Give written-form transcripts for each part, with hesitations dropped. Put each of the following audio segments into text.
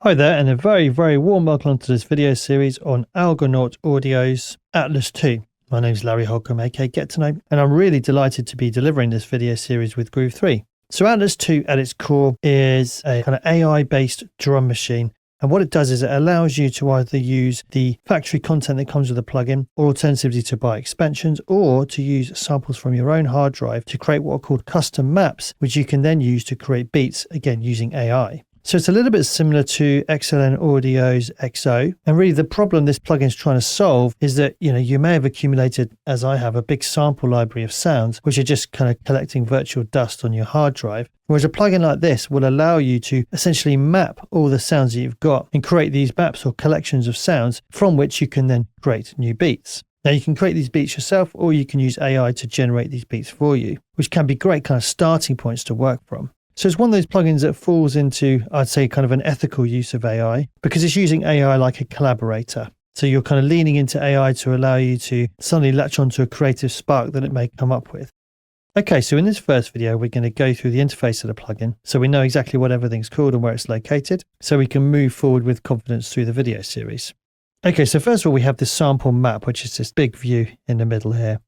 Hi there, and a very warm welcome to this video series on Algonaut Audio's Atlas 2. My name is Larry Holcomb, aka Get To Know, and I'm really delighted to be delivering this video series with Groove 3. So Atlas 2 at its core is a kind of AI-based drum machine, and what it does is it allows you to either use the factory content that comes with the plugin, or alternatively to buy expansions, or to use samples from your own hard drive to create what are called custom maps, which you can then use to create beats, again using AI. So it's a little bit similar to XLN Audio's XO. And really the problem this plugin is trying to solve is that, you may have accumulated, as I have, a big sample library of sounds, which are just kind of collecting virtual dust on your hard drive. Whereas a plugin like this will allow you to essentially map all the sounds that you've got and create these maps or collections of sounds from which you can then create new beats. Now you can create these beats yourself, or you can use AI to generate these beats for you, which can be great kind of starting points to work from. So it's one of those plugins that falls into, I'd say, kind of an ethical use of AI, because it's using AI like a collaborator. So you're kind of leaning into AI to allow you to suddenly latch onto a creative spark that it may come up with. Okay, so in this first video, we're going to go through the interface of the plugin, so we know exactly what everything's called and where it's located, so we can move forward with confidence through the video series. Okay, so first of all, we have this sample map, which is this big view in the middle here.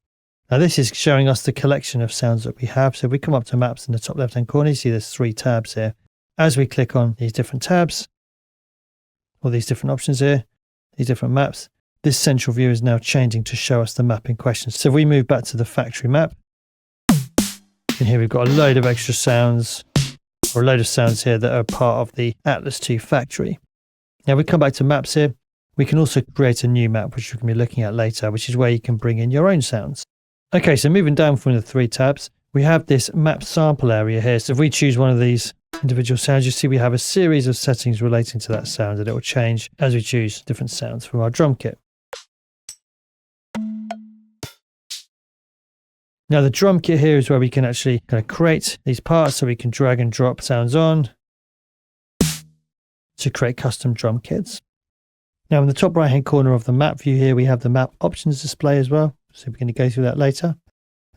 Now this is showing us the collection of sounds that we have. So if we come up to maps in the top left hand corner, you see there's 3 tabs here. As we click on these different tabs, or these different options here, these different maps, this central view is now changing to show us the map in question. So if we move back to the factory map, and here we've got a load of extra sounds, or a load of sounds here that are part of the Atlas 2 factory. Now we come back to maps here, we can also create a new map, which we're going to be looking at later, which is where you can bring in your own sounds. Okay, so moving down from the 3 tabs, we have this map sample area here. So if we choose one of these individual sounds, you see we have a series of settings relating to that sound, and it will change as we choose different sounds from our drum kit. Now the drum kit here is where we can actually kind of create these parts, so we can drag and drop sounds on to create custom drum kits. Now in the top right hand corner of the map view here, we have the map options display as well. So we're going to go through that later.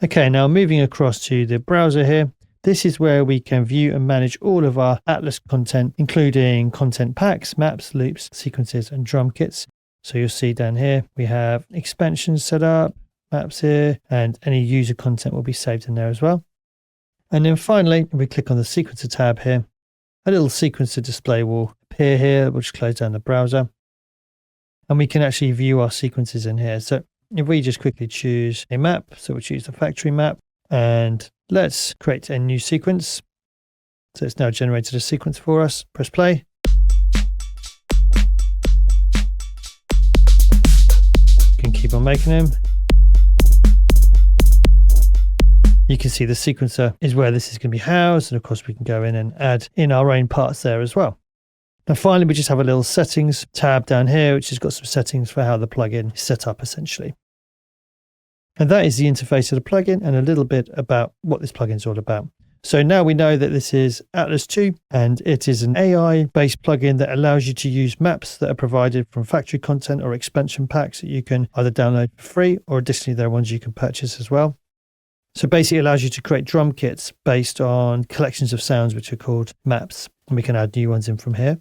Okay, now moving across to the browser here, this is where we can view and manage all of our Atlas content, including content packs, maps, loops, sequences, and drum kits. So you'll see down here, we have expansions set up, maps here, and any user content will be saved in there as well. And then finally, if we click on the sequencer tab here, a little sequencer display will appear here, which close down the browser. And we can actually view our sequences in here. So if we just quickly choose a map, so we'll choose the factory map, and let's create a new sequence. So it's now generated a sequence for us. Press play. You can keep on making them. You can see the sequencer is where this is going to be housed, and of course we can go in and add in our own parts there as well. And finally, we just have a little settings tab down here, which has got some settings for how the plugin is set up essentially. And that is the interface of the plugin and a little bit about what this plugin is all about. So now we know that this is Atlas 2, and it is an AI-based plugin that allows you to use maps that are provided from factory content or expansion packs that you can either download for free, or additionally there are ones you can purchase as well. So basically it allows you to create drum kits based on collections of sounds which are called maps, and we can add new ones in from here.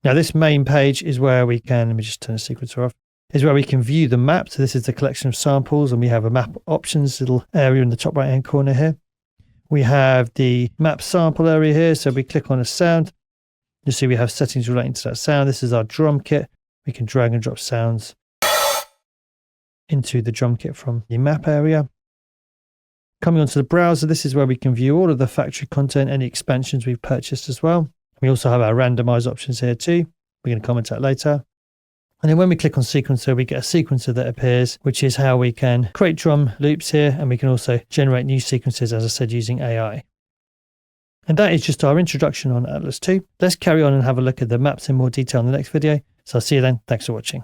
Now this main page is where we can, let me just turn the sequencer off, is where we can view the map. So this is the collection of samples, and we have a map options little area in the top right hand corner here. We have the map sample area here. So we click on a sound, you'll see we have settings relating to that sound. This is our drum kit. We can drag and drop sounds into the drum kit from the map area. Coming onto the browser, this is where we can view all of the factory content, any expansions we've purchased as well. We also have our randomize options here too. We're going to comment that later. And then when we click on sequencer, we get a sequencer that appears, which is how we can create drum loops here. And we can also generate new sequences, as I said, using AI. And that is just our introduction on Atlas 2. Let's carry on and have a look at the maps in more detail in the next video. So I'll see you then. Thanks for watching.